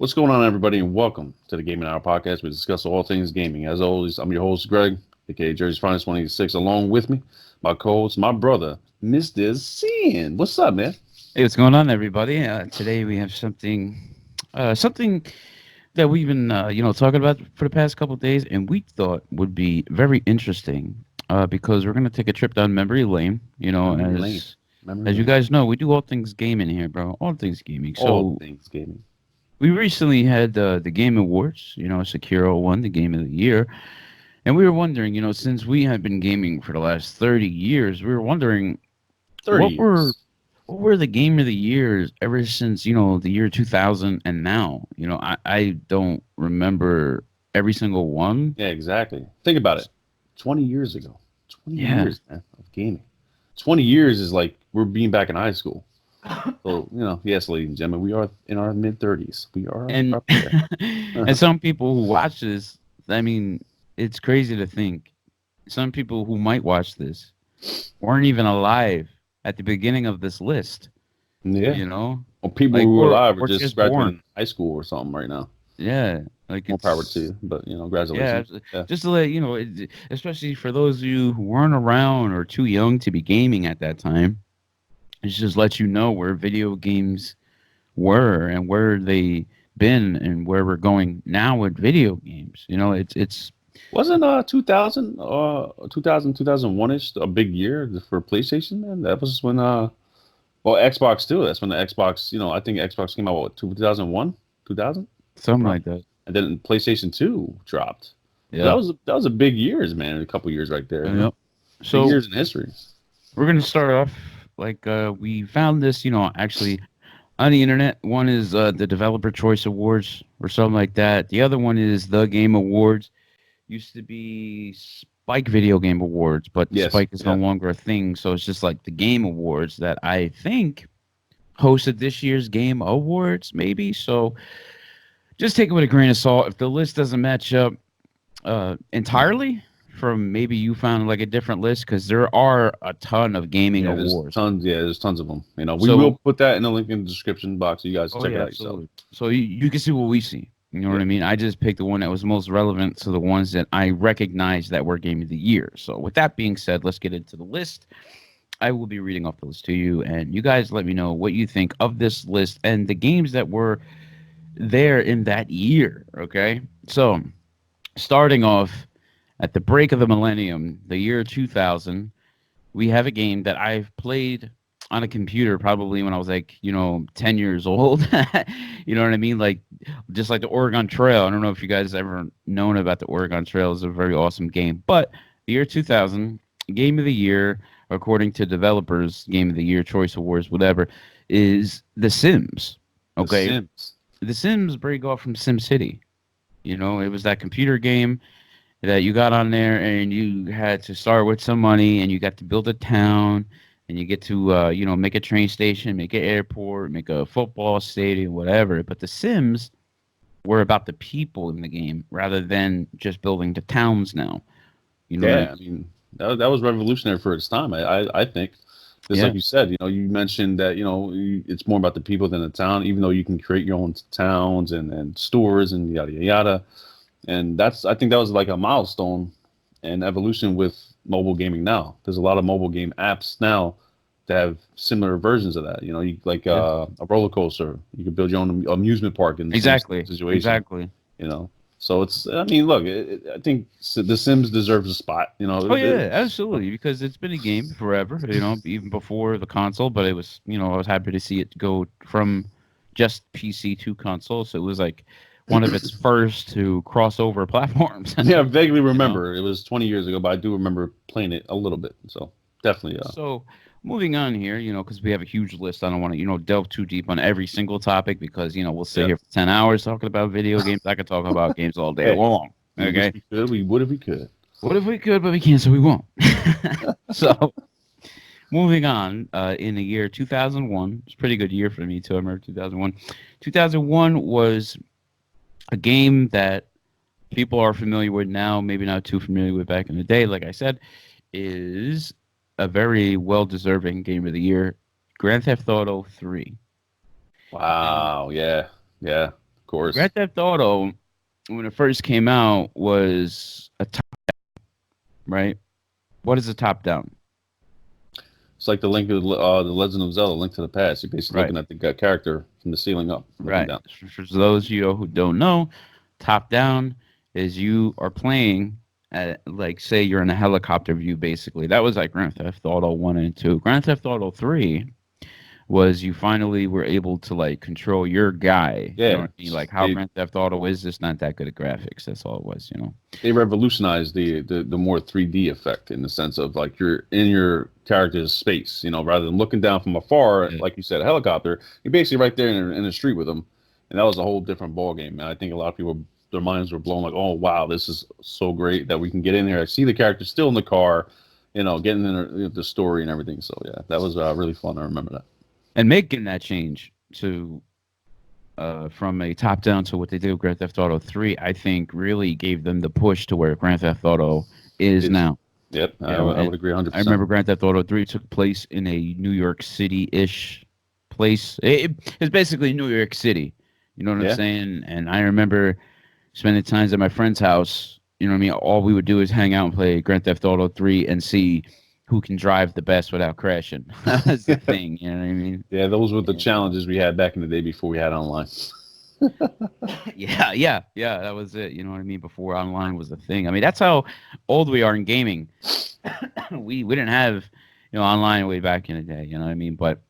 What's going on, everybody, and welcome to the Gaming Hour Podcast. We discuss all things gaming. As always, I'm your host, Greg, aka Jersey's Finest 186. Along with me, my co-host, my brother, Mr. Sin. What's up, man? Hey, what's going on, everybody? Today we have something that we've been, talking about for the past couple of days, and we thought would be very interesting, because we're gonna take a trip down memory lane. Memory lane. Memory As you lane. guys know, we do all things gaming here, bro. All things gaming. All So things gaming. we recently had the Game Awards. Sekiro won the Game of the Year, and we were wondering, since we have been gaming for the last 30 years, we were wondering 30 what were years. what were the game of the years ever since the year 2000 and now. I don't remember every single one. Yeah, exactly. Think about it. 20 years ago. 20 Yeah. years, man, of gaming. 20 years is like we're being back in high school. So, yes, ladies and gentlemen, we are in our mid-30s. We are And up there. and some people who watch this, I mean, it's crazy to think some people who might watch this weren't even alive at the beginning of this list. Yeah. you know Well, people like who are alive are or just just graduating born. high school or something right now. Yeah, like More power to it's you, but yeah, congratulations. Yeah. just to let especially for those of you who weren't around or too young to be gaming at that time. It just lets you know where video games were and where they been and where we're going now with video games. It's Wasn't 2001 ish a big year for PlayStation, man? That was when well, Xbox too. That's when the Xbox, I think Xbox came out what 2001, 2000, something right? like that. And then PlayStation 2 dropped. So Yeah. that was a big years, man. A couple years right there. Yep. Big So years in history. we're gonna start off like we found this, actually on the internet. One is the Developer Choice Awards or something like that. The other one is the Game Awards. Used to be Spike Video Game Awards, but Yes. Spike is no Yeah. longer a thing. So it's just like the Game Awards that I think hosted this year's Game Awards, maybe. So just take it with a grain of salt. If the list doesn't match up entirely, from maybe you found like a different list, because there are a ton of gaming Yeah, awards. there's tons of them. We will So, put that in the link in the description box so you guys oh check it yeah, out yourself. absolutely. So you can see what we see. You know Yeah. what I mean? I just picked the one that was most relevant to the ones that I recognize that were game of the year. So with that being said, let's get into the list. I will be reading off the list to you, and you guys let me know what you think of this list and the games that were there in that year. Okay, so starting off at the break of the millennium, the year 2000, we have a game that I've played on a computer probably when I was like, 10 years old. You know what I mean? Like, just like the Oregon Trail. I don't know if you guys ever known about the Oregon Trail. It's a very awesome game. But the year 2000, Game of the Year, according to developers, Game of the Year, Choice Awards, whatever, is The Sims. The Okay. Sims. The Sims break off from SimCity. It was that computer game that you got on there and you had to start with some money and you got to build a town and you get to make a train station, make an airport, make a football stadium, whatever. But the Sims were about the people in the game rather than just building the towns now. You know what I Yeah, mean? I mean that was revolutionary for its time. I think. Just like Yeah, you said, you mentioned that it's more about the people than the town. Even though you can create your own towns and stores and yada yada yada, and I think that was like a milestone and evolution with mobile gaming. Now there's a lot of mobile game apps now that have similar versions of that. Like yeah. a roller coaster. You can build your own amusement park in the same Exactly. situation. Exactly. You know, so I mean, look, I think The Sims deserves a spot. Oh yeah, absolutely. Because it's been a game forever, even before the console. But it was, I was happy to see it go from just PC to console. So it was like one of its first to crossover platforms. Yeah, I vaguely you know. remember. It was 20 years ago, but I do remember playing it a little bit. So definitely, So moving on here, because we have a huge list. I don't want to, delve too deep on every single topic because we'll sit yeah. here for 10 hours talking about video games. I could talk about games all day Hey, long. we wish Okay. we could. We would if we could. What if we could, but we can't, so we won't. So moving on, in the year 2001, it's a pretty good year for me too. I remember 2001. 2001 was a game that people are familiar with now, maybe not too familiar with back in the day. Like I said, is a very well-deserving game of the year, Grand Theft Auto 3. And Wow. Yeah. Yeah. course. Grand Theft Auto, when it first came out, was a top, right? What is a top down? It's like the the Legend of Zelda, Link to the Past. You're basically Right. looking at the character from the ceiling up, looking Right. down. For those of you who don't know, top down is you are playing at, like, say you're in a helicopter view, basically. That was like Grand Theft Auto 1 and 2. Grand Theft Auto 3 was you finally were able to, like, control your guy. Yeah. You know what I mean? Like, how Grand Theft Auto is just not that good at graphics. That's all it was, you know? They revolutionized the more 3D effect in the sense of, like, you're in your character's space, you know, rather than looking down from afar, like you said, a helicopter. You're basically right there in the street with them. And that was a whole different ball game. And I think a lot of people, their minds were blown, like, oh, wow, this is so great that we can get in there. I see the character still in the car, you know, getting in the story and everything. So, yeah, that was really fun. I remember that. And making that change to from a top down to what they did with Grand Theft Auto 3, I think really gave them the push to where Grand Theft Auto is now. Yep, I would agree 100%. I remember Grand Theft Auto 3 took place in a New York City-ish place. It's basically New York City. You know what I'm saying? And I remember spending times at my friend's house. You know what I mean? All we would do is hang out and play Grand Theft Auto 3 and see who can drive the best without crashing. That's the thing. You know what I mean? Yeah, those were the challenges we had back in the day before we had online. Yeah, that was it. You know what I mean? Before online was a thing. I mean, that's how old we are in gaming. we didn't have, you know, online way back in the day. You know what I mean? But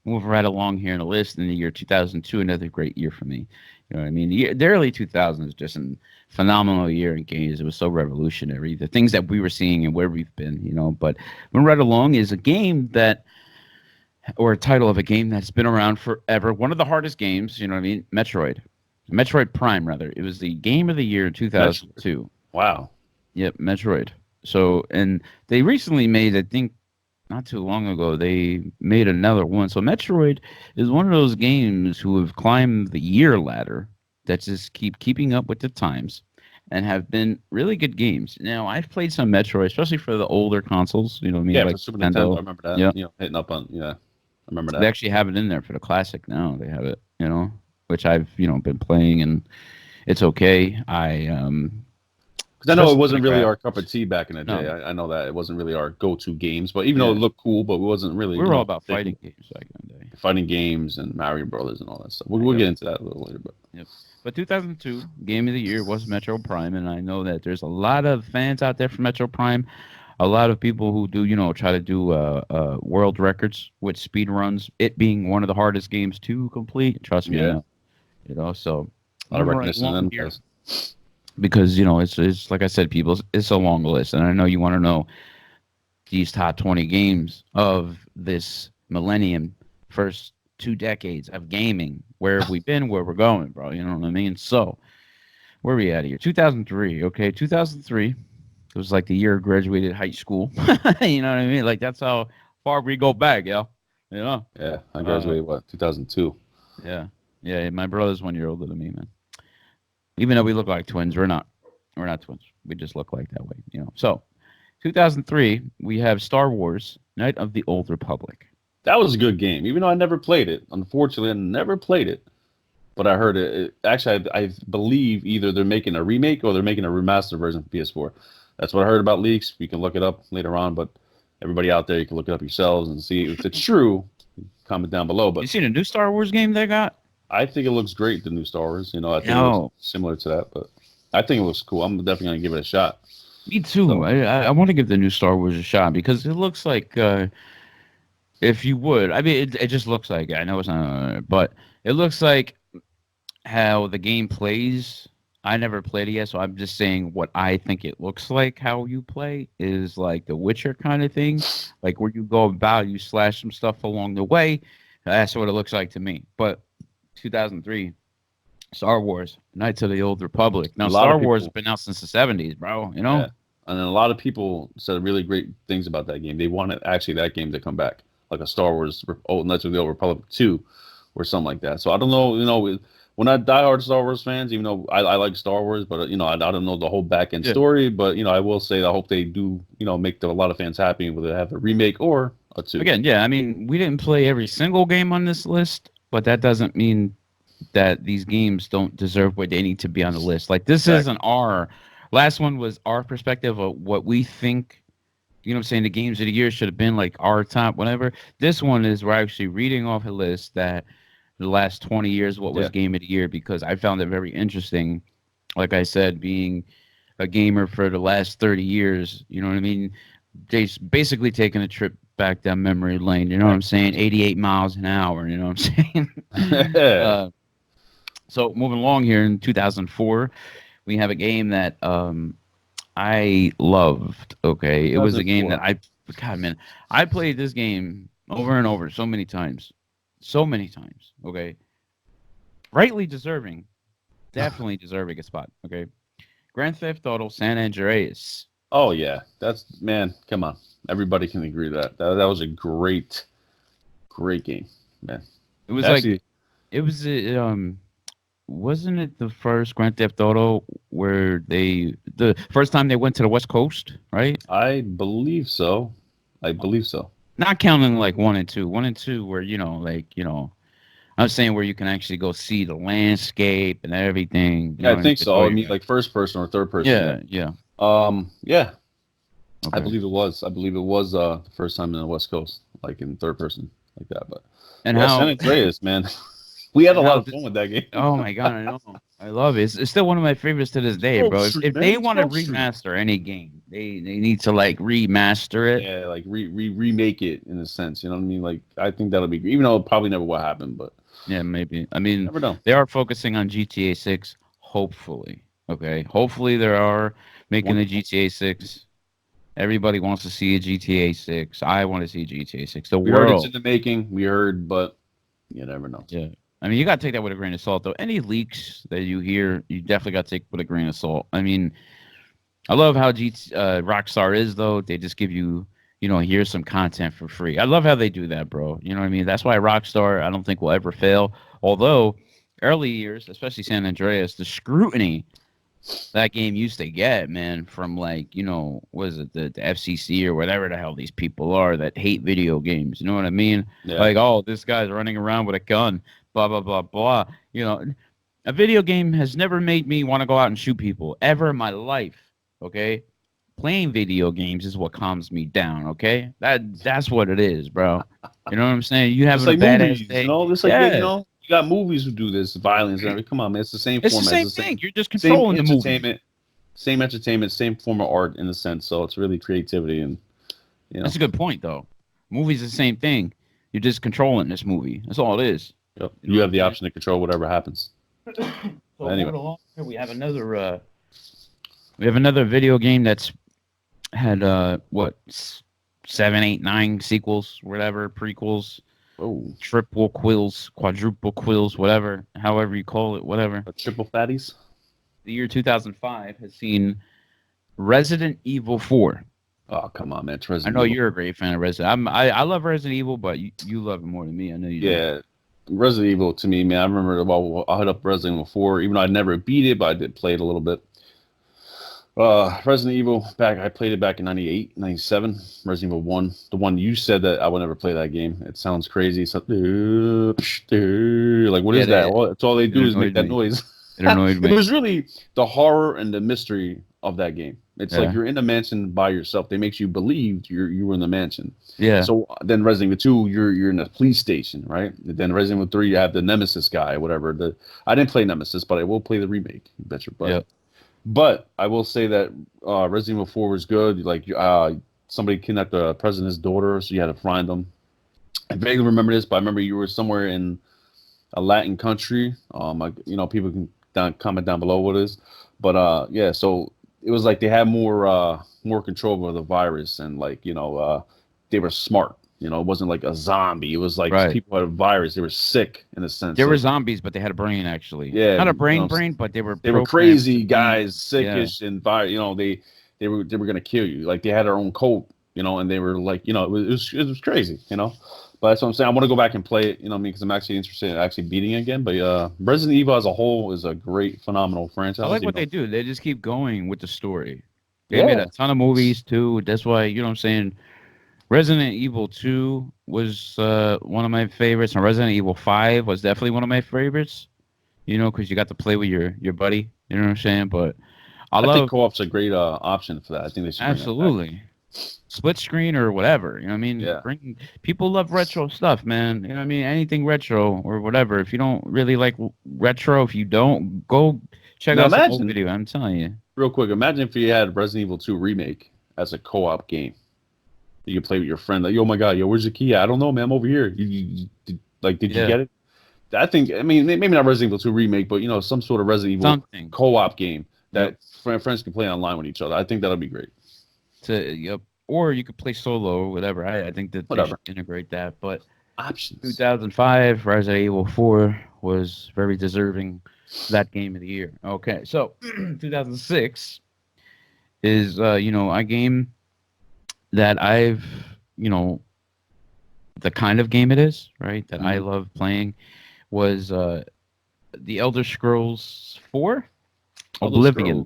move right along here in the list in the year 2002, another great year for me. You know what I mean? The early 2000s was just a phenomenal year in games. It was so revolutionary. The things that we were seeing and where we've been, you know. But moving right along is a game that, or a title of a game that's been around forever. One of the hardest games, you know what I mean? Metroid Prime, rather. It was the game of the year in 2002. Wow. Yep, Metroid. So, and they recently made, I think, not too long ago, they made another one. So Metroid is one of those games who have climbed the year ladder that just keeping up with the times and have been really good games. Now, I've played some Metroid, especially for the older consoles. You know what I mean? Yeah, like for Super Nintendo. I remember that. Yeah. You know, hitting up on, I remember that. They actually have it in there for the classic now. They have it, you know, which I've, you know, been playing, and it's okay. Because I know it wasn't really our cup of tea back in the day. No. I know that it wasn't really our go-to games, but even though it looked cool, but it wasn't really. We were all about fighting games back in the day. Fighting games and Mario Brothers and all that stuff. We'll get into that a little later, but. Yep. But 2002 Game of the Year was Metroid Prime, and I know that there's a lot of fans out there for Metroid Prime. A lot of people who do, you know, try to do world records with speed runs. It being one of the hardest games to complete. Trust me, you know. So a lot of recognition here. Because, you know, it's like I said, people, it's a long list. And I know you want to know these top 20 games of this millennium, first 2 decades of gaming. Where have we been? Where we're going, bro? You know what I mean? So, where are we at here? 2003, okay? 2003, it was like the year I graduated high school. You know what I mean? Like, that's how far we go back, yo. You know? Yeah, I graduated, 2002? Yeah, my brother's 1 year older than me, man. Even though we look like twins, we're not twins. We just look like that way, you know. So, 2003, we have Star Wars: Knight of the Old Republic. That was a good game, even though I never played it. Unfortunately, I never played it, but I heard it. Actually, I believe either they're making a remake or they're making a remastered version for PS4. That's what I heard about leaks. We can look it up later on, but everybody out there, you can look it up yourselves and see if it's true. Comment down below. But you seen a new Star Wars game they got? I think it looks great, the new Star Wars. You know, I think it looks similar to that, but I think it looks cool. I'm definitely going to give it a shot. Me too. So, I want to give the new Star Wars a shot because it looks like, if you would, I mean, it just looks like, I know it's not, but it looks like how the game plays. I never played it yet, so I'm just saying what I think it looks like. How you play is like the Witcher kind of thing, like where you go about, you slash some stuff along the way. That's what it looks like to me. But 2003, Star Wars: Knights of the Old Republic. Now, Star Wars has been out since the 70s, bro. You know, and then a lot of people said really great things about that game. They wanted actually that game to come back, like a Star Wars Knights of the Old Republic 2 or something like that. So I don't know, you know, we're not diehard Star Wars fans, even though I like Star Wars, but you know, I don't know the whole back end story. But you know, I will say I hope they do, you know, make a lot of fans happy, whether they have a remake or a 2. Again, I mean, we didn't play every single game on this list, but that doesn't mean that these games don't deserve where they need to be on the list. Like this is an R. Last one was our perspective of what we think. You know what I'm saying? The games of the year should have been like our top, whatever. This one is we're actually reading off a list that the last 20 years, what was game of the year, because I found it very interesting. Like I said, being a gamer for the last 30 years, you know what I mean? Basically taking a trip back down memory lane, you know what I'm saying? 88 miles an hour, you know what I'm saying? So moving along here in 2004, we have a game that I loved. Okay, it was a game that God man, I played this game over and over so many times. Okay, rightly deserving, definitely deserving a spot. Okay, Grand Theft Auto San Andreas. Oh yeah, that's man. Come on, everybody can agree that was a great game, man. It was actually, like it was wasn't it the first Grand Theft Auto where the first time they went to the West Coast, right? I believe so. Not counting like 1 and 2. 1 and 2 where, I'm saying where you can actually go see the landscape and everything. Yeah, I think so. I mean, like first person or third person. Yeah. Yeah. Okay. I believe it was. The first time in the West Coast, like in third person, like that. But and how San Andreas, man, we had a lot of fun with that game. Oh my god, I know, I love it. It's still one of my favorites to this day, bro. If they want to remaster any game, they need to like remaster it. Yeah, like remake it in a sense. You know what I mean? Like I think that'll be great, even though it probably never will happen, but yeah, maybe. I mean, never know. They are focusing on GTA 6, hopefully. Okay, hopefully they are making the GTA 6. Everybody wants to see a GTA 6. I want to see GTA 6. We heard it's in the making. We heard, but you never know. Yeah. I mean, you got to take that with a grain of salt, though. Any leaks that you hear, you definitely got to take with a grain of salt. I mean, I love how Rockstar is, though. They just give you, here's some content for free. I love how they do that, bro. You know what I mean? That's why Rockstar, I don't think, will ever fail. Although, early years, especially San Andreas, the scrutiny that game used to get, man, from like, what is it, the FCC or whatever the hell these people are that hate video games. You know what I mean? Yeah. Like, oh, this guy's running around with a gun, blah, blah, blah, blah. A video game has never made me want to go out and shoot people ever in my life, okay? Playing video games is what calms me down, okay? That's what it is, bro. You know what I'm saying? You have a badass day. You got movies who do this, violence and everything. Come on, man. It's the same format. It's the same thing. You're just controlling the movie. Same entertainment, same form of art in a sense. So it's really creativity and That's a good point, though. Movies is the same thing. You're just controlling this movie. That's all it is. Yep. You have the option to control whatever happens. So anyway, we have another video game that's had 7, 8, 9 sequels, whatever, prequels. Oh, triple quills, quadruple quills, whatever, however you call it, whatever. Triple fatties. The year 2005 has seen Resident Evil 4. Oh, come on, man. I know you're a great fan of Resident. I love Resident Evil, but you love it more than me. I know you do. Yeah, Resident Evil to me, man. I remember I hit up Resident Evil 4, even though I never beat it, but I did play it a little bit. Resident Evil, I played it back in 98, 97. Resident Evil 1, the one you said that I would never play that game. It sounds crazy. It's like, what is that? That's all they do is make that noise. It annoyed me. It was really the horror and the mystery of that game. It's like you're in the mansion by yourself. They makes you believe you were in the mansion. Yeah. So then Resident Evil 2, you're in a police station, right? And then Resident Evil 3, you have the Nemesis guy, whatever. I didn't play Nemesis, but I will play the remake. You bet your butt. Yeah. But I will say that Resident Evil 4 was good. Like somebody kidnapped the president's daughter, so you had to find them. I vaguely remember this, but I remember you were somewhere in a Latin country. People can comment down below what it is. But so it was like they had more control over the virus, and they were smart. It wasn't like a zombie. It was like people had a virus. They were sick in a sense. They were zombies, but they had a brain actually. Yeah, not a brain, but they were crazy guys, sickish, and they were gonna kill you. Like they had their own code, and they were like, it was crazy, But that's what I'm saying. I want to go back and play it, because I'm actually interested in actually beating it again. But Resident Evil as a whole is a great, phenomenal franchise. I like what they do. They just keep going with the story. They made a ton of movies too. That's why what I'm saying. Resident Evil 2 was one of my favorites, and Resident Evil 5 was definitely one of my favorites. you know, because you got to play with your buddy. You know what I'm saying? But I think co-op's a great option for that. I think they should bring that back. absolutely split screen or whatever. You know what I mean? Yeah. People love retro stuff, man. You know what I mean? Anything retro or whatever. If you don't really like retro, if you don't, go check out some old video. I'm telling you. Real quick, imagine if you had Resident Evil 2 Remake as a co-op game. You could play with your friend. Like, oh my god, yo, where's the key? I don't know, man. I'm over here. Did you get it? I think. I mean, maybe not Resident Evil 2 Remake, but some sort of Resident Evil co-op game that friends can play online with each other. I think that'll be great. Or you could play solo or whatever. I think that they should integrate that. But options. 2005 Resident Evil 4 was very deserving of that game of the year. Okay, so 2006 is a game that I've the kind of game it is, right? That I love playing was The Elder Scrolls 4 Oblivion.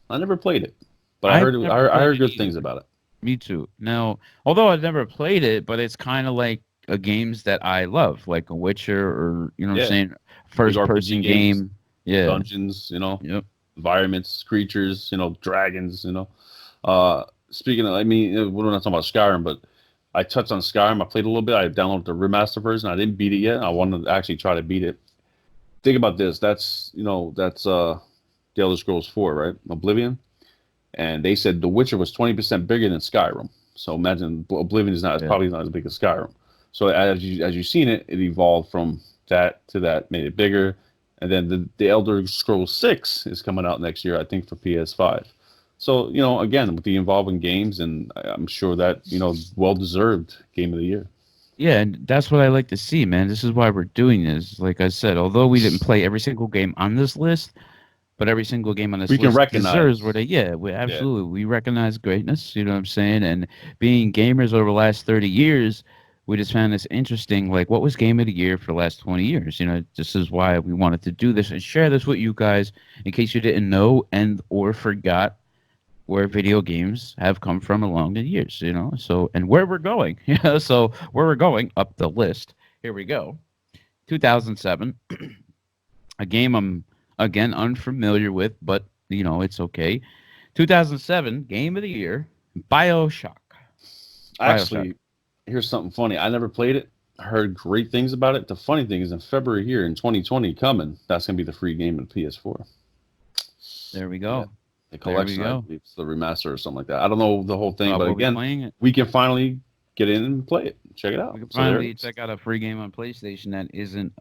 I never played it, but I heard good things about it. Me too. Now, although I've never played it, but it's kind of like games that I love, like a Witcher or what I'm saying, first-person game. Yeah, dungeons, environments, creatures, dragons, Speaking of, I mean, we're not talking about Skyrim, but I touched on Skyrim. I played a little bit. I downloaded the remaster version. I didn't beat it yet. I wanted to actually try to beat it. Think about this. That's The Elder Scrolls 4, right? Oblivion. And they said The Witcher was 20% bigger than Skyrim. So imagine Oblivion is probably not as big as Skyrim. So as you've seen it evolved from that to that, made it bigger. And then the Elder Scrolls 6 is coming out next year, I think, for PS5. So, again, with the involving games, and I'm sure that, well-deserved game of the year. Yeah, and that's what I like to see, man. This is why we're doing this. Like I said, although we didn't play every single game on this list, but every single game on this list deserves where we recognize greatness, you know what I'm saying? And being gamers over the last 30 years, we just found this interesting, like, what was game of the year for the last 20 years? This is why we wanted to do this and share this with you guys in case you didn't know and or forgot where video games have come from along the years, so, and where we're going, so where we're going up the list. Here we go. 2007, a game I'm, again, unfamiliar with, but, it's okay. 2007, game of the year, BIOSHOCK. Actually, here's something funny. I never played it. I heard great things about it. The funny thing is in February here in 2020 coming, that's going to be the free game on PS4. There we go. Yeah. The collection, it's the remaster or something like that. I don't know the whole thing, but again, we can finally get in and play it. Check it out. We can finally check out a free game on PlayStation that isn't,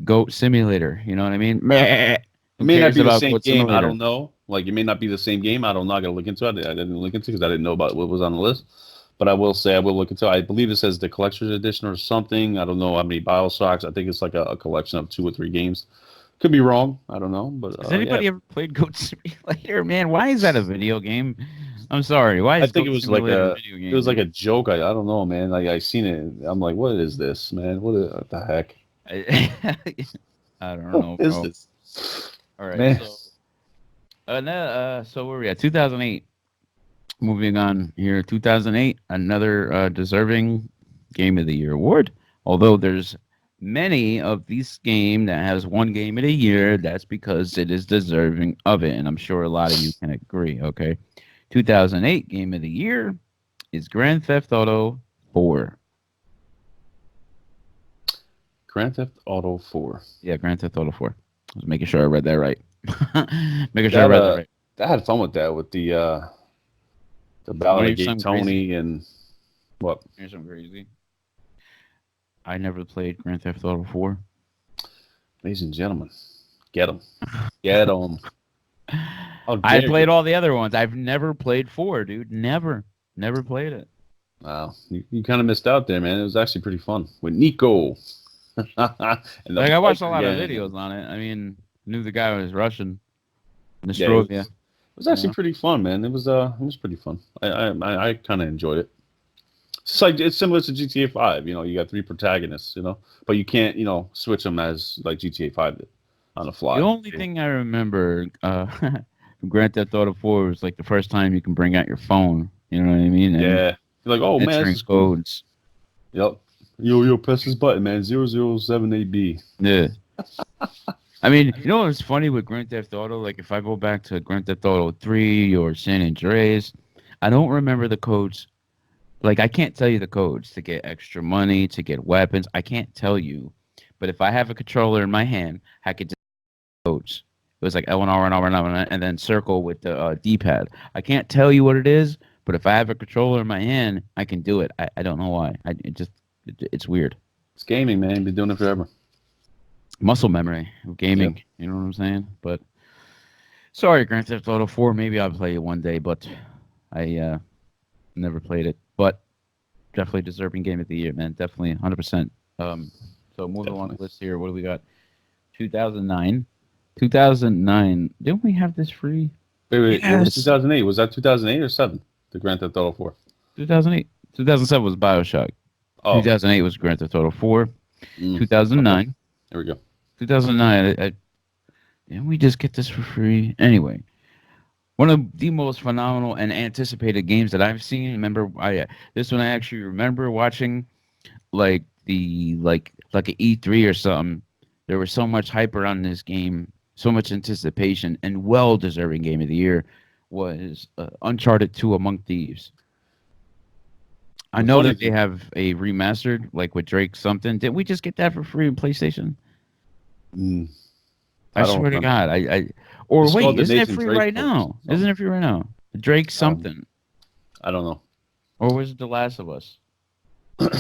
Goat Simulator. You know what I mean? It may not be the same game. I don't know. Like, it may not be the same game. I don't know. I got to look into it. I didn't look into it because I didn't know about what was on the list. But I will say I will look into it. I believe it says the collector's edition or something. I don't know how many BioShocks. I think it's like a collection of 2 or 3 games. Could be wrong. I don't know. But has anybody ever played Goat Simulator? Man, why is that a video game? I'm sorry. Why? I think it was like a video game? It was like a joke. I don't know, man. Like, I seen it. I'm like, what is this, man? What the heck? I don't know. What is this? All right. Man. So where are we at? 2008. Moving on here. 2008. Another deserving Game of the Year award. Although there's many of these games that has one game of the year, that's because it is deserving of it, and I'm sure a lot of you can agree. Okay, 2008 Game of the Year is Grand Theft Auto 4. Grand Theft Auto 4. Yeah, Grand Theft Auto 4. I was making sure I read that right. Making sure I read that right. I had fun with that, with the Ballad of Gay Tony and what? Here's something crazy. I never played Grand Theft Auto 4. Ladies and gentlemen, get them. Get them. I played all the other ones. I've never played 4, dude. Never played it. Wow. You kind of missed out there, man. It was actually pretty fun with Nico. Like, I watched a lot of videos on it. I mean, knew the guy was Russian. Nostrovia. It was actually pretty fun, man. It was pretty fun. I kind of enjoyed it. It's like, it's similar to GTA 5. You got 3 protagonists, but you can't, switch them as like GTA 5 did on the fly. The only thing I remember from Grand Theft Auto 4 was like the first time you can bring out your phone. You know what I mean? And yeah. You're like, oh man, this is cool. Codes. Yep. Yo, press this button, man. 0078B. Yeah. I mean, you know what's funny with Grand Theft Auto? Like, if I go back to Grand Theft Auto 3 or San Andreas, I don't remember the codes. Like, I can't tell you the codes to get extra money, to get weapons. I can't tell you. But if I have a controller in my hand, I could just codes. It was like L1R and R1 and then circle with the D-pad. I can't tell you what it is, but if I have a controller in my hand, I can do it. I don't know why. It's weird. It's gaming, man. Been doing it forever. Muscle memory of gaming. Yep. You know what I'm saying? But sorry, Grand Theft Auto 4. Maybe I'll play it one day, but I never played it. But definitely deserving game of the year, man. Definitely 100%. So moving along the list here. What do we got? 2009. 2009. Didn't we have this free? Wait. Yes. It was 2008. Was that 2008 or 7? The Grand Theft Auto 4. 2008. 2007 was BioShock. Oh. 2008 was Grand Theft Auto 4. 2009. Okay. There we go. 2009. Didn't we just get this for free? Anyway, one of the most phenomenal and anticipated games that I've seen. Remember, this one I actually remember watching, like an E3 or something. There was so much hype around this game, so much anticipation, and well-deserving game of the year was Uncharted 2: Among Thieves. I know that they have a remastered, like with Drake something. Did we just get that for free on PlayStation? I swear to God, or wait, isn't it free right now? Isn't it free right now? Drake something. I don't know. Or was it The Last of Us? It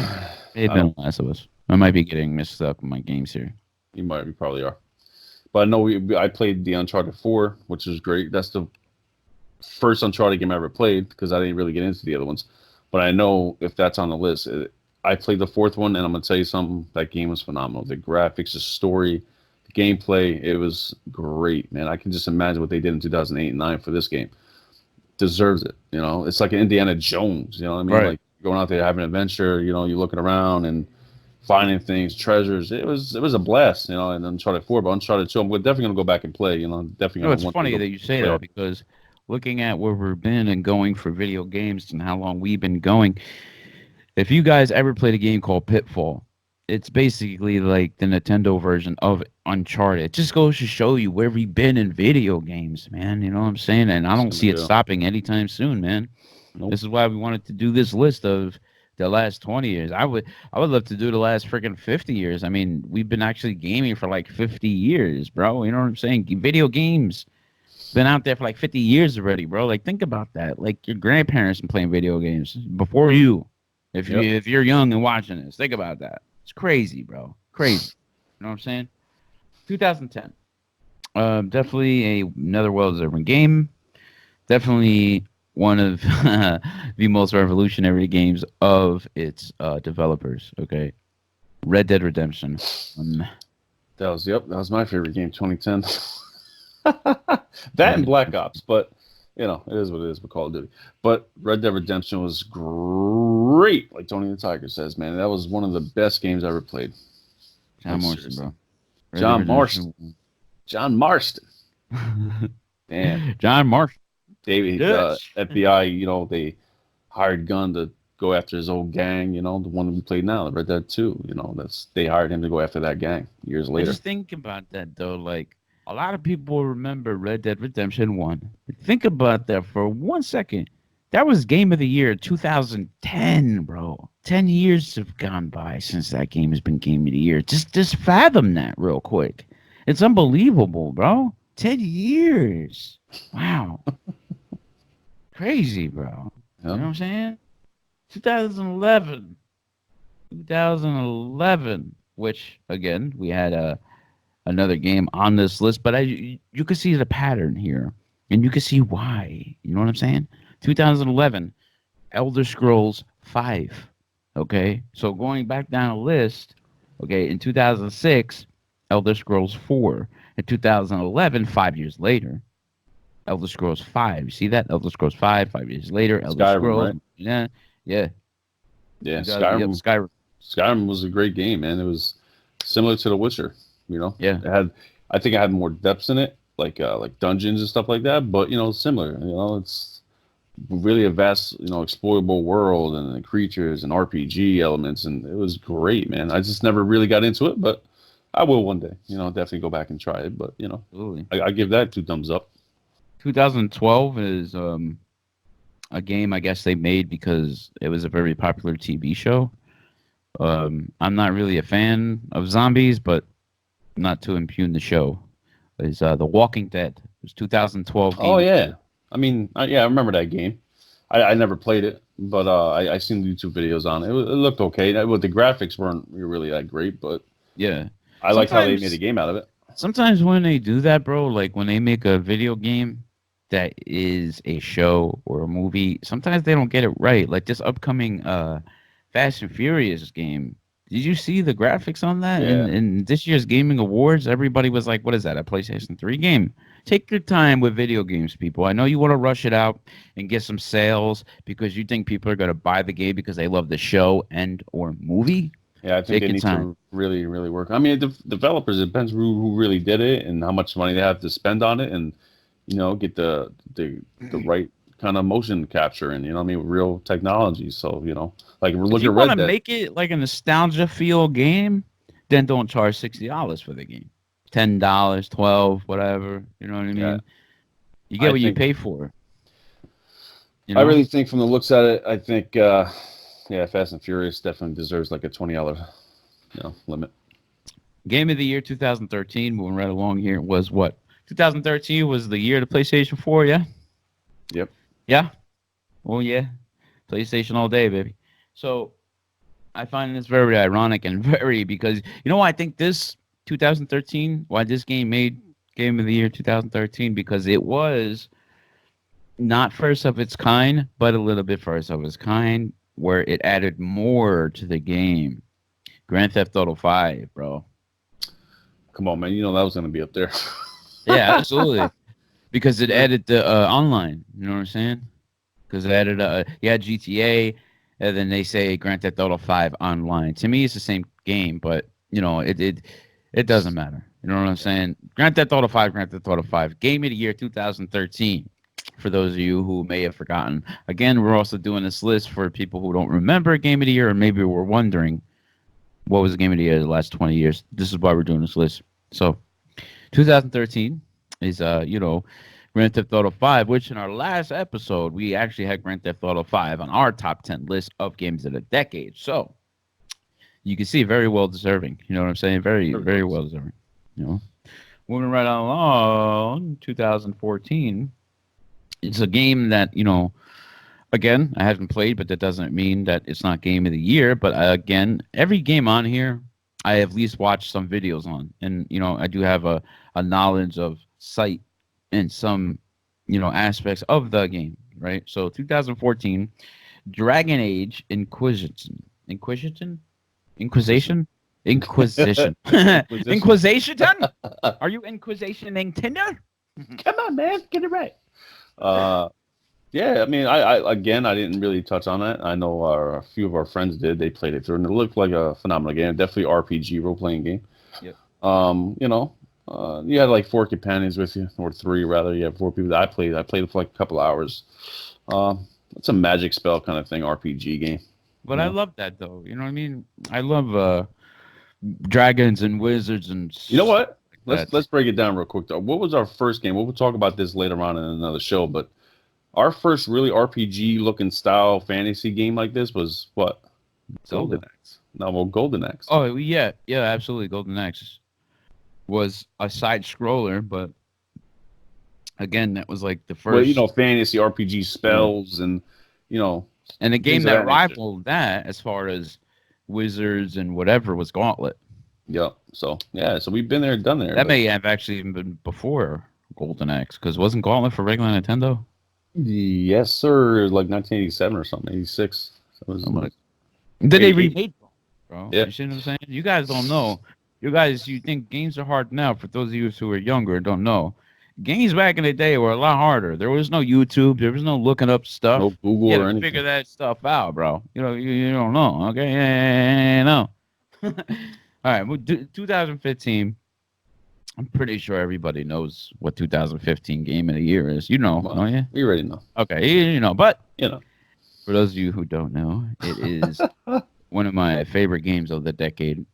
had been The Last of Us. I might be getting mixed up with my games here. You probably are. But I know I played the Uncharted 4, which was great. That's the first Uncharted game I ever played because I didn't really get into the other ones. But I know if that's on the list, I played the fourth one, and I'm going to tell you something. That game was phenomenal. The graphics, the story, the gameplay, it was great, man. I can just imagine what they did in 2008 and 9 for this game. Deserves it. You know, it's like an Indiana Jones. You know what I mean? Right. Like going out there having an adventure. You know, you're looking around and finding things, treasures. It was a blast. You know, and Uncharted 4, but Uncharted 2, I'm definitely going to go back and play. You know, definitely. No, it's funny that you say that because looking at where we've been and going for video games and how long we've been going, if you guys ever played a game called Pitfall, it's basically like the Nintendo version of Uncharted. It just goes to show you where we've been in video games, man. You know what I'm saying? And I don't see it stopping anytime soon, man. Nope. This is why we wanted to do this list of the last 20 years. I would love to do the last freaking 50 years. I mean, we've been actually gaming for like 50 years, bro. You know what I'm saying? Video games been out there for like 50 years already, bro. Like, think about that. Like, your grandparents been playing video games before you. If you're young and watching this, think about that. It's crazy, bro. Crazy. You know what I'm saying? 2010. Definitely another well-deserving game. Definitely one of the most revolutionary games of its developers. Okay, Red Dead Redemption. That was my favorite game, 2010. That and Black Ops, but you know, it is what it is with Call of Duty. But Red Dead Redemption was great, like Tony the Tiger says, man. That was one of the best games I ever played. John Marston, bro. John Marston. Damn. John Marston. David, FBI, you know, they hired Gunn to go after his old gang, you know, the one that we played now, Red Dead 2, you know, they hired him to go after that gang years later. Just think about that, though. Like, a lot of people remember Red Dead Redemption 1. Think about that for 1 second. That was Game of the Year 2010, bro. 10 years have gone by since that game has been Game of the Year. Just fathom that real quick. It's unbelievable, bro. 10 years. Wow. Crazy, bro. Yep. You know what I'm saying? 2011, which, again, we had another game on this list, but you can see the pattern here, and you can see why. You know what I'm saying? 2011, Elder Scrolls 5. Okay, so going back down the list, okay, in 2006, Elder Scrolls 4. In 2011, 5 years later, Elder Scrolls 5. You see that? Elder Scrolls 5, 5 years later, Elder Scrolls. Right? Yeah. Skyrim was a great game, man. It was similar to The Witcher. You know, I think it had more depths in it, like dungeons and stuff like that. But you know, similar. You know, it's really a vast, you know, explorable world and creatures and RPG elements, and it was great, man. I just never really got into it, but I will one day. Definitely go back and try it. But Absolutely. I give that 2 thumbs up. 2012 is a game I guess they made because it was a very popular TV show. I'm not really a fan of zombies, but not to impugn the show. Is The Walking Dead. It was 2012 Oh game. yeah, I mean, I remember that game. I never played it, but I seen YouTube videos on it. It looked okay. The graphics weren't really that great, but Yeah. I liked how they made a game out of it. Sometimes when they do that, bro, like when they make a video game that is a show or a movie, sometimes they don't get it right. Like this upcoming Fast and Furious game. Did you see the graphics on that? Yeah. In this year's gaming awards, everybody was like, "What is that? A PlayStation 3 game?" Take your time with video games, people. I know you want to rush it out and get some sales because you think people are going to buy the game because they love the show and or movie. Yeah, I think they need to really, really work. I mean, the developers, it depends who really did it and how much money they have to spend on it, and get the right kind of motion capture and real technology. So like look If you at want Red to Dead. make it like a nostalgia feel game, then don't charge $60 for the game. $10, $12, whatever. You know what I mean? Yeah. You get what you pay for. I really think from the looks at it, I think Fast and Furious definitely deserves like a $20 limit. Game of the year 2013, moving right along here, was what? 2013 was the year of the PlayStation 4, yeah? Yep. Yeah? Oh, yeah. PlayStation all day, baby. So I find this very ironic and because, I think this 2013, why this game made Game of the Year 2013, because it was not first of its kind, but a little bit first of its kind, where it added more to the game. Grand Theft Auto 5, bro. Come on, man. That was going to be up there. Yeah, absolutely. Because it added the online. You know what I'm saying? Because it added, GTA, and then they say Grand Theft Auto 5 online. To me, it's the same game, but, it doesn't matter. You know what I'm saying? Grand Theft Auto 5, Grand Theft Auto 5. Game of the Year 2013. For those of you who may have forgotten. Again, we're also doing this list for people who don't remember Game of the Year, or maybe we're wondering what was the Game of the Year the last 20 years. This is why we're doing this list. So, 2013 is, Grand Theft Auto 5, which in our last episode, we actually had Grand Theft Auto 5 on our top 10 list of games of the decade. So, you can see very well deserving. You know what I'm saying? Very, very well deserving. Moving right along, 2014. It's a game that, again, I haven't played, but that doesn't mean that it's not Game of the Year. But again, every game on here, I have at least watched some videos on. And, I do have a knowledge of sight and some, aspects of the game, right? So 2014, Dragon Age Inquisition. Inquisition? Inquisition? Are you inquisitioning Tinder? Come on, man. Get it right. Yeah, I mean, I didn't really touch on it. I know a few of our friends did. They played it through, and it looked like a phenomenal game. Definitely RPG role-playing game. Yep. You had like 4 companions with you, or 3 rather. You have 4 people that I played. I played it for like a couple hours. It's a magic spell kind of thing, RPG game. But I love that though. You know what I mean? I love dragons and wizards and. You know what? Let's break it down real quick though. What was our first game? We'll talk about this later on in another show, but our first really RPG looking style fantasy game like this was what? Golden Axe. No, well, Golden Axe. Oh yeah, absolutely. Golden Axe was a side scroller, but again, that was like the first. Well, fantasy RPG spells and and a game that rivaled that as far as wizards and whatever was Gauntlet. Yep. So we've been there, done there. That may have actually even been before Golden Axe, because wasn't Gauntlet for regular Nintendo? Yes, sir. Like 1987 or something, 86. Did they remake, bro? Yeah. You see what I'm saying? You guys don't know. You think games are hard now. For those of you who are younger and don't know, games back in the day were a lot harder. There was no YouTube. There was no looking up stuff. No Google or anything. Figure that stuff out, bro. You don't know. Okay, no. All right, 2015. I'm pretty sure everybody knows what 2015 Game of the Year is. Don't you? We already know. Okay, but for those of you who don't know, it is one of my favorite games of the decade.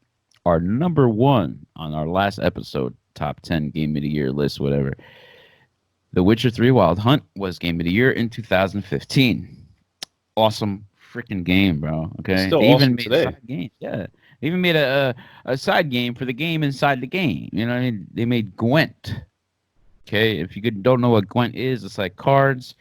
our number one on our last episode, top 10 game of the year list, whatever. The Witcher 3 Wild Hunt was game of the year in 2015. Awesome freaking game, bro. It's Okay. still They even awesome made a today. side game. Yeah. They even made a side game for the game inside the game. You know what I mean? They made Gwent. Okay. If you don't know what Gwent is, it's like cards.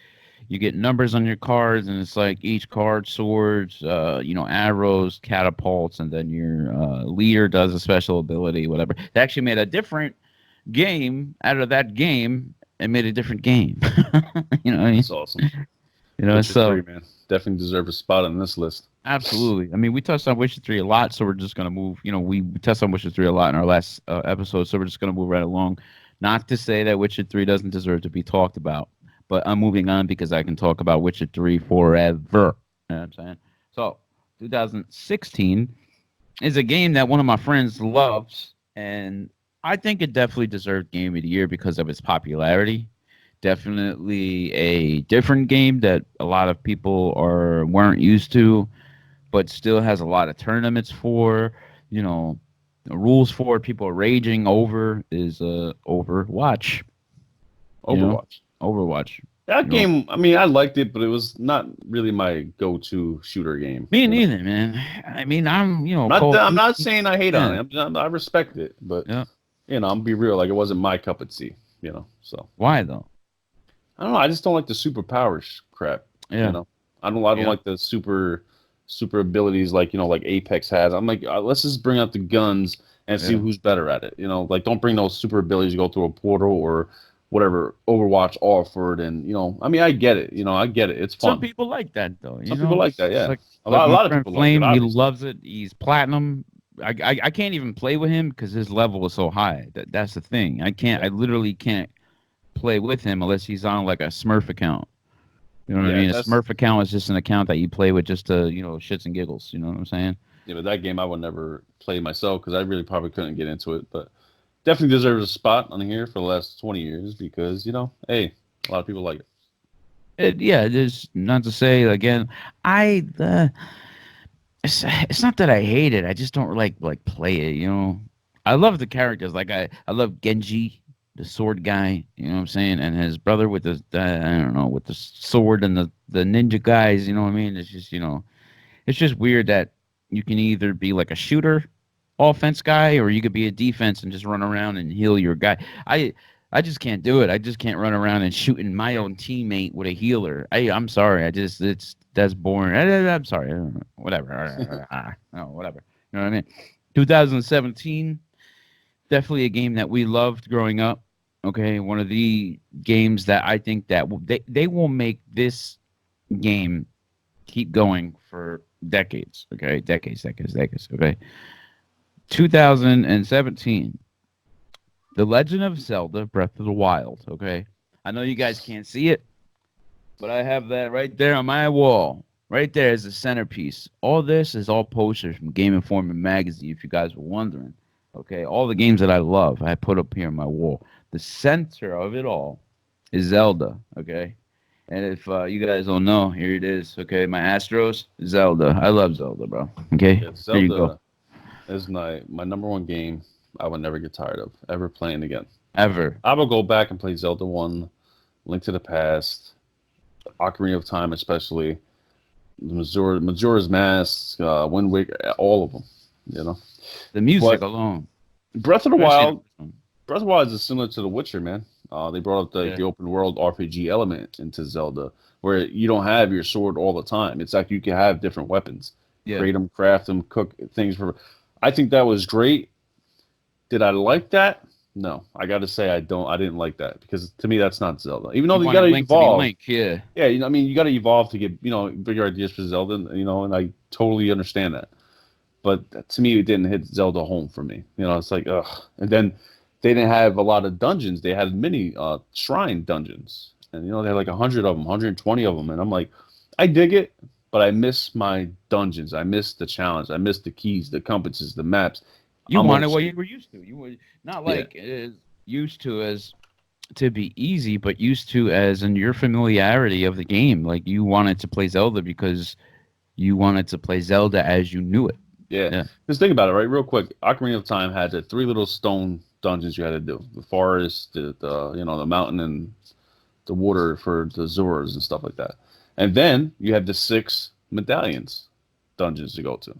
You get numbers on your cards, and it's like each card, swords, arrows, catapults, and then your leader does a special ability, whatever. They actually made a different game out of that game and made a different game. You know what I mean? That's awesome. Witcher So 3, man. Definitely deserve a spot on this list. absolutely. I mean, we touched on Witcher 3 a lot, so we're just going to move. We touched on Witcher 3 a lot in our last episode, so we're just going to move right along. Not to say that Witcher 3 doesn't deserve to be talked about, but I'm moving on because I can talk about Witcher 3 forever. You know what I'm saying? So, 2016 is a game that one of my friends loves, and I think it definitely deserved Game of the Year because of its popularity. Definitely a different game that a lot of people weren't used to, but still has a lot of tournaments for. The rules for it, people are raging over is Overwatch. Overwatch. Overwatch. That game, I mean, I liked it, but it was not really my go-to shooter game. Me neither, man. I mean, I'm I'm not saying I hate on Yeah. it. I respect it, but Yeah. I'm gonna be real. Like, it wasn't my cup of tea. So Why though? I don't know. I just don't like the superpowers crap. Yeah. I don't Yeah. like the super abilities like Apex has. I'm like, let's just bring out the guns and see Yeah. who's better at it. Like, don't bring those super abilities to go through a portal or whatever Overwatch offered. And I mean, I get it. I get it. It's fun. Some people like that though. Some people like that. Yeah, Like a lot of my friend people Flame, like it. he Obviously. loves it. He's platinum. I can't even play with him because his level is so high. That's the thing. I literally can't play with him unless he's on like a Smurf account. You know what I mean? A Smurf account is just an account that you play with just to, shits and giggles. You know what I'm saying? Yeah, but that game I would never play myself because I really probably couldn't get into it. But definitely deserves a spot on here for the last 20 years because, hey, a lot of people like it. There's not to say again. It's not that I hate it. I just don't like play it. I love the characters. Like I love Genji, the sword guy. You know what I'm saying? And his brother with the I don't know, with the sword and the ninja guys. You know what I mean? It's just it's just weird that you can either be like a shooter, offense guy, or you could be a defense and just run around and heal your guy. I just can't do it. I just can't run around and shooting my own teammate with a healer. I'm sorry. That's boring. I'm sorry. Whatever. No, whatever. You know what I mean? 2017, definitely a game that we loved growing up. Okay, one of the games that I think that they will make this game keep going for decades. Okay, decades. Okay, 2017. The Legend of Zelda Breath of the Wild, okay? I know you guys can't see it, but I have that right there on my wall. Right there is the centerpiece. All this is all posters from Game Informer magazine, if you guys were wondering. Okay, all the games that I love, I put up here on my wall. The center of it all is Zelda, okay? And if you guys don't know, here it is, okay? My Astros, Zelda. I love Zelda, bro. Okay, Yeah, there you go. Zelda is my number one game I would never get tired of ever playing again. Ever. I will go back and play Zelda 1, Link to the Past, Ocarina of Time especially, Majora's Mask, Wind Waker, all of them, The music But alone. Breath of the Especially Wild, Breath of the Wild is similar to The Witcher, man. They brought up the open world RPG element into Zelda, where you don't have your sword all the time. It's like you can have different weapons, create them, craft them, cook things for. I think that was great. Did I like that? No, I got to say I didn't like that because to me that's not Zelda. Even though you got to evolve. Yeah. Yeah, I mean you got to evolve to get bigger ideas for Zelda. And I totally understand that. But to me, it didn't hit Zelda home for me. It's like ugh. And then they didn't have a lot of dungeons. They had mini shrine dungeons, and they had like 100 of them, 120 of them, and I'm like, I dig it, but I miss my dungeons. I miss the challenge. I miss the keys, the compasses, the maps. You wanted what you were used to. You were not like used to as to be easy, but used to as in your familiarity of the game. Like you wanted to play Zelda because you wanted to play Zelda as you knew it. Yeah. Just think about it, right? Real quick. Ocarina of Time had the 3 little stone dungeons you had to do: the forest, the mountain, and the water for the Zoras and stuff like that. And then you had the 6 medallions dungeons to go to.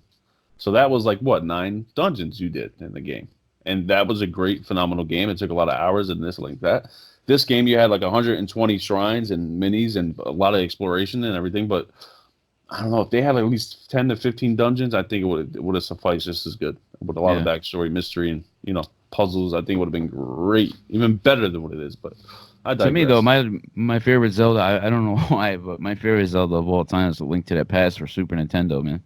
So that was like what, 9 dungeons you did in the game. And that was a great, phenomenal game. It took a lot of hours and this like that. This game you had like 120 shrines and minis and a lot of exploration and everything. But I don't know if they had at least 10 to 15 dungeons. I think it would have sufficed just as good with a lot of backstory, mystery, and puzzles. I think it would have been great, even better than what it is. But I digress. To me though, my favorite Zelda, I don't know why, but my favorite Zelda of all time is A Link to the Past for Super Nintendo, man.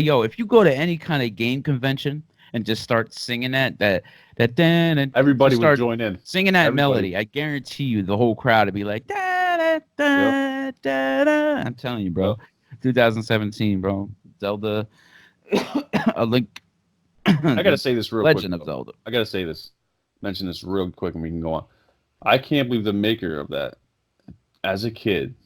Yo, if you go to any kind of game convention and just start singing that everybody would join in singing that melody, I guarantee you the whole crowd would be like I'm telling you, bro. 2017, bro. Zelda A Link. I gotta say this real quick. Legend of Zelda. I gotta say this. Mention this real quick and we can go on. I can't believe the maker of that, as a kid,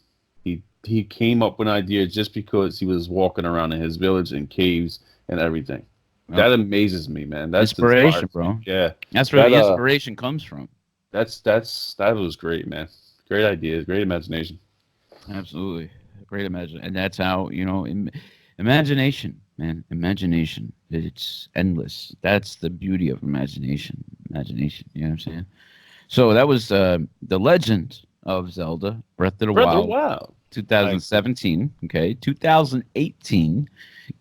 he came up with an idea just because he was walking around in his village in caves and everything. Yep. That amazes me, man. That's inspiration, bro. Yeah, that's where the inspiration comes from. That was great, man. Great ideas, great imagination. Absolutely, great imagination, and that's how imagination, man. Imagination, it's endless. That's the beauty of imagination. Imagination, you know what I'm saying? So that was The Legend of Zelda: Breath of the Wild. 2017. Okay, 2018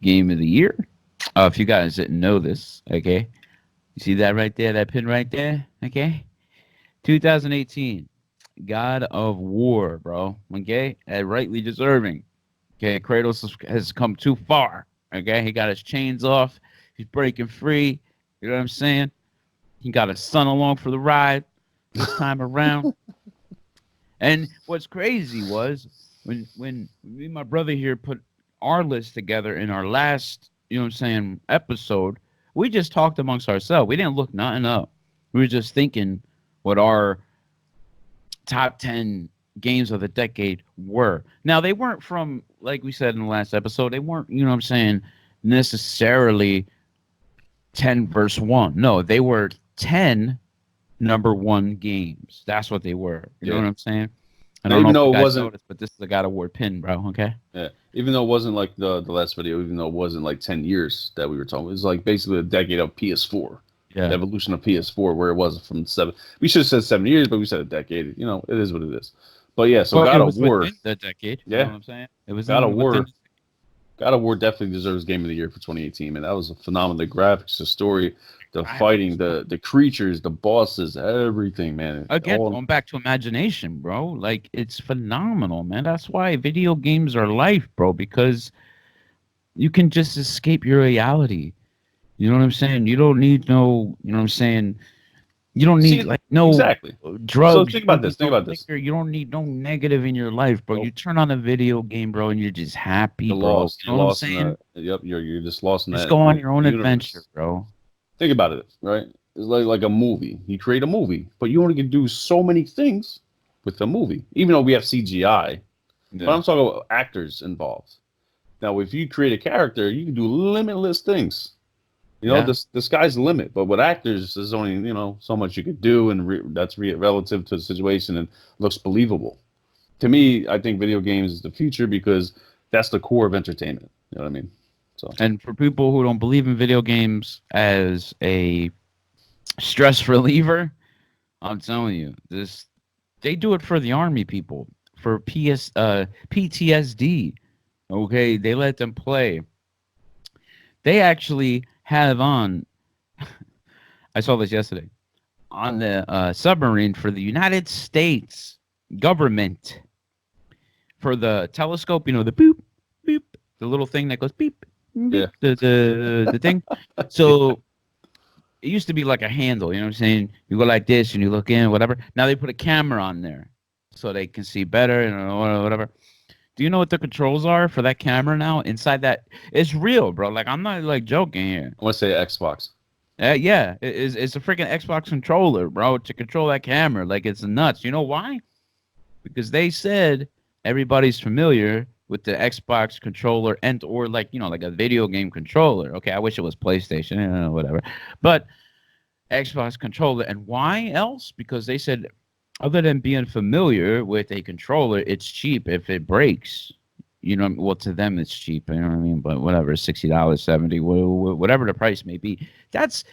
Game of the Year. If you guys didn't know this, okay, you see that right there, that pin right there, okay? 2018, God of War, bro. Okay, and rightly deserving. Okay, Kratos has come too far. Okay, he got his chains off. He's breaking free. You know what I'm saying? He got his son along for the ride this time around. And what's crazy was when me and my brother here put our list together in our last, you know what I'm saying, episode, we just talked amongst ourselves. We didn't look nothing up. We were just thinking what our top 10 games of the decade were. Now, they weren't from, like we said in the last episode, they weren't, you know what I'm saying, necessarily 10 verse 1. No, they were 10 number 1 games. That's what they were. You know what I'm saying? I don't know if you guys noticed, but this is a God of War pin, bro. Okay. Yeah. Even though it wasn't like the last video, even though it wasn't like 10 years that we were talking, it was like basically a decade of PS4. Yeah. The evolution of PS4, where it was from 7. We should have said 7 years, but we said a decade. You know, it is what it is. But yeah, so God of War. The decade. Yeah. You know what I'm saying? It was God of War. God of War definitely deserves Game of the Year for 2018, man. That was a phenomenal. The graphics, the story, the fighting, the creatures, the bosses, everything, man. Again, going back to imagination, bro. Like, it's phenomenal, man. That's why video games are life, bro, because you can just escape your reality. You know what I'm saying? You don't need no, you know what I'm saying? You don't need drugs. So think about this. You don't need no negative in your life, bro. Nope. You turn on a video game, bro, and you're just happy, bro. You know what I'm saying? Yep, you're just lost in that. Just go on your own adventure, bro. Think about it, right? It's like a movie. You create a movie, but you only can do so many things with the movie. Even though we have CGI, but I'm talking about actors involved. Now, if you create a character, you can do limitless things. You know, the sky's the limit. But with actors, there's only, so much you could do, and that's relative to the situation and looks believable. To me, I think video games is the future because that's the core of entertainment. You know what I mean? So. And for people who don't believe in video games as a stress reliever, I'm telling you, they do it for the army people, for PTSD. Okay, they let them play. They actually have on, I saw this yesterday, on the submarine for the United States government, for the telescope, the boop, boop, the little thing that goes beep, beep, the thing. So it used to be like a handle, you know what I'm saying? You go like this and you look in, whatever. Now they put a camera on there so they can see better, whatever. Do you know what the controls are for that camera now? Inside that, it's real, bro. Like, I'm not like joking here. I want to say Xbox. Yeah, it's a freaking Xbox controller, bro, to control that camera. Like, it's nuts. You know why? Because they said everybody's familiar with the Xbox controller and or like like a video game controller. Okay, I wish it was PlayStation, whatever, but Xbox controller. And why else? Because they said, other than being familiar with a controller, it's cheap if it breaks. Well, to them it's cheap. You know what I mean? But whatever, $60, $70, whatever the price may be. That's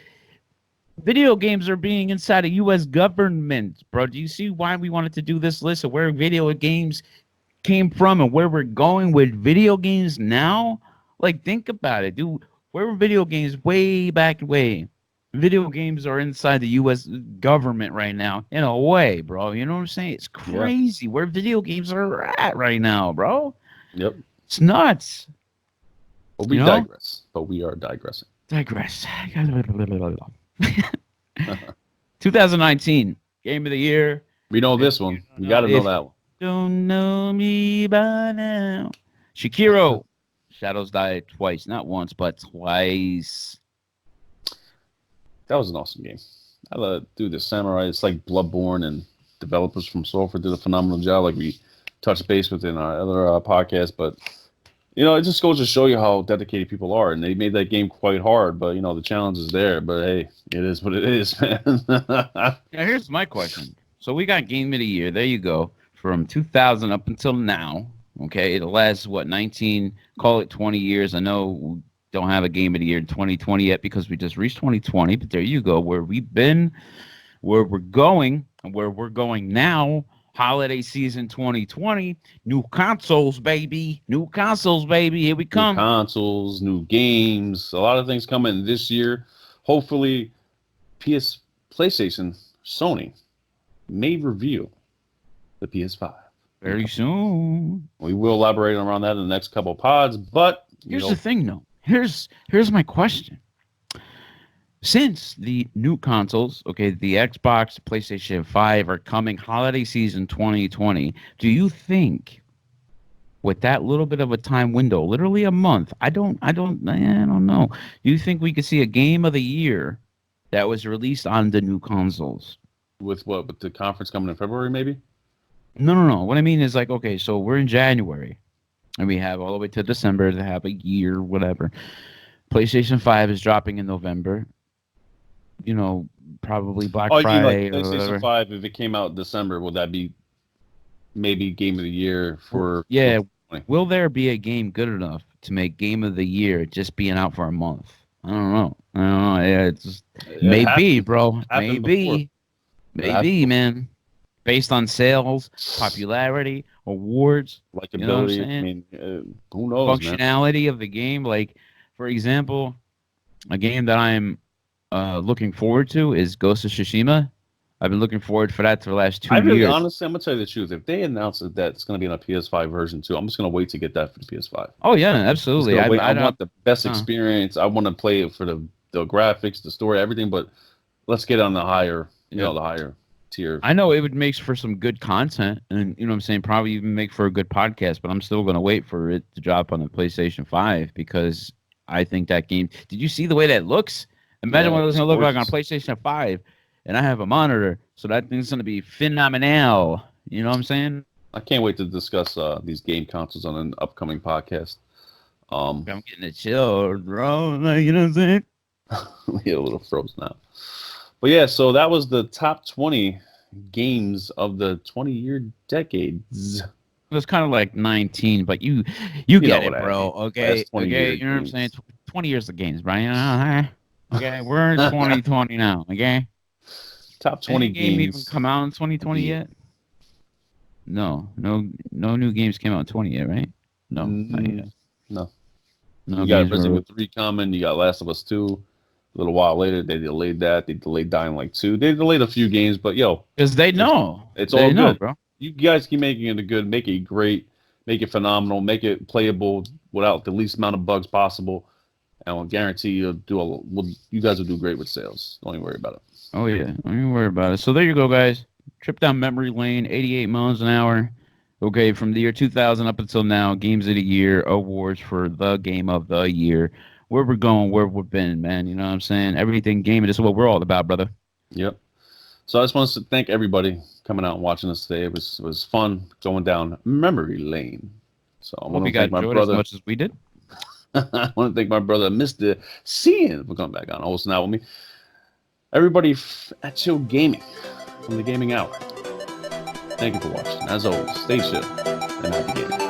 video games are being inside a U.S. government, bro. Do you see why we wanted to do this list of where video games came from and where we're going with video games now? Like, think about it, dude. Where were video games way back way? Video games are inside the U.S. government right now, in a way, bro. You know what I'm saying? It's crazy where video games are at right now, bro. Yep. It's nuts. But we digress. But we are digressing. Digress. 2019 Game of the Year. We know this one. We got to know that one. Don't know me by now. Sekiro. Shadows Die Twice. Not once, but twice. That was an awesome game. I love, dude, the samurai. It's like Bloodborne, and developers from Sulphur did a phenomenal job. Like we touched base within our other podcast, but it just goes to show you how dedicated people are. And they made that game quite hard, but the challenge is there. But hey, it is what it is, man. Now here's my question. So we got Game of the Year. There you go. From 2000 up until now. Okay, the last 19, call it 20 years. I know. Don't have a Game of the Year in 2020 yet because we just reached 2020. But there you go. Where we've been, where we're going, and where we're going now. Holiday season 2020. New consoles, baby. New consoles, baby. Here we come. New consoles, new games. A lot of things coming this year. Hopefully, PlayStation, Sony may reveal the PS5. Very soon. We will elaborate around that in the next couple of pods. But here's the thing, though. Here's my question. Since the new consoles, okay, the Xbox, the PlayStation 5 are coming holiday season 2020, do you think with that little bit of a time window, literally a month, I don't know. Do you think we could see a Game of the Year that was released on the new consoles? With what? With the conference coming in February, maybe? No. What I mean is like, okay, so we're in January. And we have all the way to December to have a year, whatever. PlayStation 5 is dropping in November. Probably Black Friday. Like PlayStation 5, if it came out in December, would that be maybe Game of the Year for... Yeah. Will there be a game good enough to make Game of the Year just being out for a month? I don't know. Yeah, it's maybe, bro. Maybe. Maybe, man. Based on sales, popularity, awards, likability. Who knows? Functionality of the game. Like, for example, a game that I'm looking forward to is Ghost of Tsushima. I've been looking forward for that for the last 2 years. Honestly, I'm gonna tell you the truth. If they announce that it's gonna be on a PS5 version too, I'm just gonna wait to get that for the PS5. Oh yeah, absolutely. I want the best experience. I want to play it for the graphics, the story, everything. But let's get on the higher, the higher tier. I know it would make for some good content, and what I'm saying, probably even make for a good podcast. But I'm still gonna wait for it to drop on the PlayStation 5 because I think that game. Did you see the way that looks? Imagine what it was gonna look like on PlayStation 5. And I have a monitor, so that thing's going to be phenomenal. You know what I'm saying? I can't wait to discuss these game consoles on an upcoming podcast. I'm getting it chilled, bro. You know what I'm saying? We get a little frozen now. But yeah, so that was the top 20 games of the 20-year decades. It was kind of like 19, but you get it, bro. Okay, you know what I'm saying? 20 years of games, Brian. Okay, we're in 2020 now, okay? Top 20 games. Game even come out in 2020 yet? No new games came out in 20 yet, right? No, not yet. No. You got Resident Evil 3 coming. You got Last of Us 2. A little while later, they delayed that. They delayed Dying Light 2. They delayed a few games, but because they know it's all good, bro. You guys keep making it good, make it great, make it phenomenal, make it playable without the least amount of bugs possible, and I'll guarantee you guys will do great with sales. Don't even worry about it. Oh yeah, don't even worry about it. So there you go, guys. Trip down memory lane, 88 miles an hour. Okay, from the year 2000 up until now, Games of the Year, awards for the Game of the Year. Where we're going, where we've been, man. You know what I'm saying? Everything gaming, this is what we're all about, brother. Yep. So I just want to thank everybody coming out and watching us today. It was fun going down memory lane. So I Hope want you to guys thank my enjoyed brother. as much as we did. I want to thank my brother, Mr. Cian, for coming back on, hosting out with me. Everybody at Chill Gaming from the Gaming Hour. Thank you for watching. As always, stay chill and happy gaming.